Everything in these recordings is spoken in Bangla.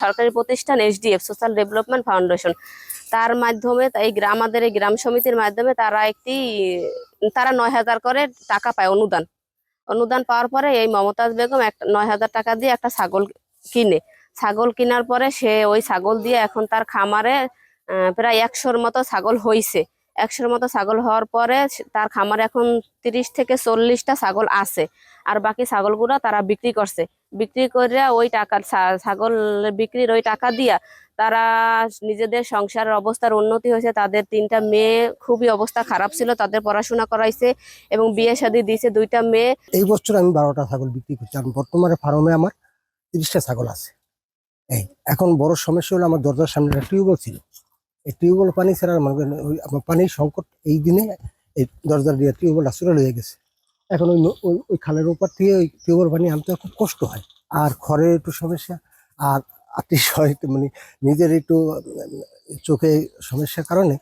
সরকারি প্রতিষ্ঠান SDF সোশ্যাল ডেভেলপমেন্ট ফাউন্ডেশন, তার মাধ্যমে আমাদের এই গ্রাম সমিতির মাধ্যমে তারা 9,000 করে টাকা পায় অনুদান পাওয়ার পরে এই মমতাজ বেগম 9,000 টাকা দিয়ে একটা ছাগল কিনে। ছাগল কেনার পরে সে ওই ছাগল দিয়ে এখন তার খামারে প্রায় 100-র মতো ছাগল হয়েছে। 100-র মতো ছাগল হওয়ার পরে তার খামারে এখন 30 থেকে 40টা ছাগল আছে। আর বাকি ছাগলগুলো তারা বিক্রি করছে। বিক্রি করে ওই টাকার ছাগল বিক্রির ওই টাকা দিয়া তারা নিজেদের সংসারের অবস্থার উন্নতি হয়েছে। তাদের 3টা মেয়ে, খুবই অবস্থা খারাপ ছিল, তাদের পড়াশোনা করাইছে এবং বিয়ে শাদী দিয়েছে 2টা মেয়ে। এই বছর আমি 12টা ছাগল বিক্রি করছি। আর বর্তমানে ফার্মে আমার 30টা ছাগল আছে। এখন বড় সমস্যা হলো আমার দরজার সামনে একটা টিউবওয়েল ছিল। এই টিউবওয়েল পানি ছাড়া আমার পানির সংকট এই দিনে এই দরজার দিয়ে টিউবওয়েলটা চুরে হয়ে গেছে। এখন ওই খালের উপর থেকে ওই টিউবওয়েল পানি আনতে খুব কষ্ট হয়। আর খড়ের একটু সমস্যা, আর আত্মীয় মানে নিজের একটু চোখে সমস্যার কারণে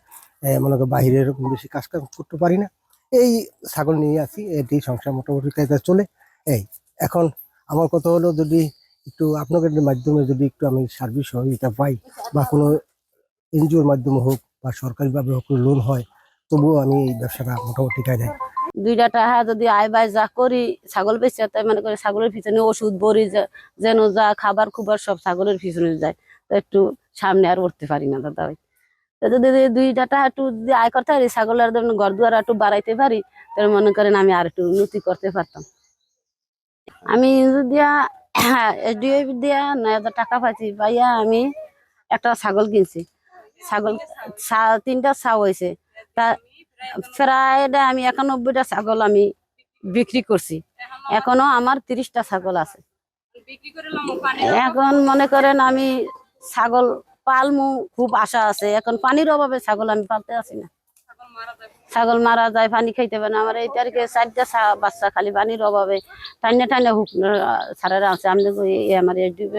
মনে করি বাইরে এরকম বেশি কাজ করতে পারি না। এই ছাগল নিয়ে আসি, এটি সংসার মোটামুটি কাজে চলে। এখন আমার কথা হলো, যদি একটু আপনাদের মাধ্যমে যদি একটু আমি সার্ভিস সহযোগিতা পাই, বা কোনো এনজিওর মাধ্যমে হোক বা সরকারিভাবে হোক লোন হয়, তবুও আমি এই ব্যবসাটা মোটামুটি কাজে। 2টা টাকা যদি আয় বায় যা করি ছাগল বেচে, তাই মনে করি ছাগলের পিছনে ওষুধ বড়ি যেন যা খাবার খুবার সব ছাগলের পিছনে যায়, তো একটু সামনে আর উঠতে পারি না দাদা। যদি 2টা টাকা একটু যদি আয় করতে পারি, ছাগলের ঘর দুয়ার একটু বাড়াইতে পারি, তাহলে মনে করেন আমি আর একটু উন্নতি করতে পারতাম। আমি দিয়া SDF দিয়া 9,000 টাকা পাইছি। পাইয়া আমি একটা ছাগল কিনছি। ছাগল 3টা ছাও হয়েছে। তা প্রায় আমি 91টা ছাগল আমি বিক্রি করছি। এখনো আমার 30টা ছাগল আছে। এখন মনে করেন আমি ছাগল পালমু, খুব আশা আছে। এখন পানির অভাবে ছাগল আমি পালতে আসি না। ছাগল মারা যায়, পানি খাইতে পারে না। আমার এই তারিখে 4টা বাচ্চা খালি পানির অভাবে টাইনা টাইনা হুক সারারা আছে। আমি আমার SDF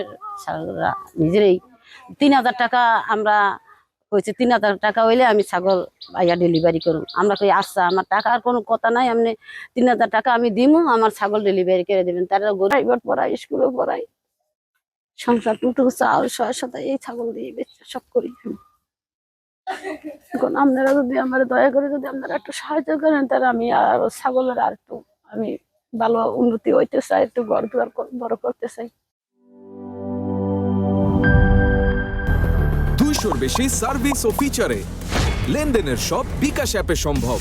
সারারা নিজেরই 3,000 টাকা আমরা হয়েছে। 3,000 টাকা হইলে আমি ছাগল আইয়া ডেলিভারি করুন। আমরা কই আচ্ছা, আমার টাকার কোনো কথা নাই, আপনি 3,000 টাকা আমি দিমু, আমার ছাগল ডেলিভারি করে দেবেন। তারা প্রাইভেট পড়াই, স্কুলে পড়াই, সংসার টুকটুকু চাল সাথে এই ছাগল দিয়ে সব করি। এখন আপনারা যদি আমার দয়া করে যদি আপনারা একটু সাহায্য করেন, তাহলে আমি আর ছাগলের আর একটু আমি ভালো উন্নতি হইতে চাই, একটু ঘর দুয়ার বড় করতে চাই। 200-র বেশি সার্ভিস ও ফিচারে লেনদেনের সব বিকাশ অ্যাপে সম্ভব।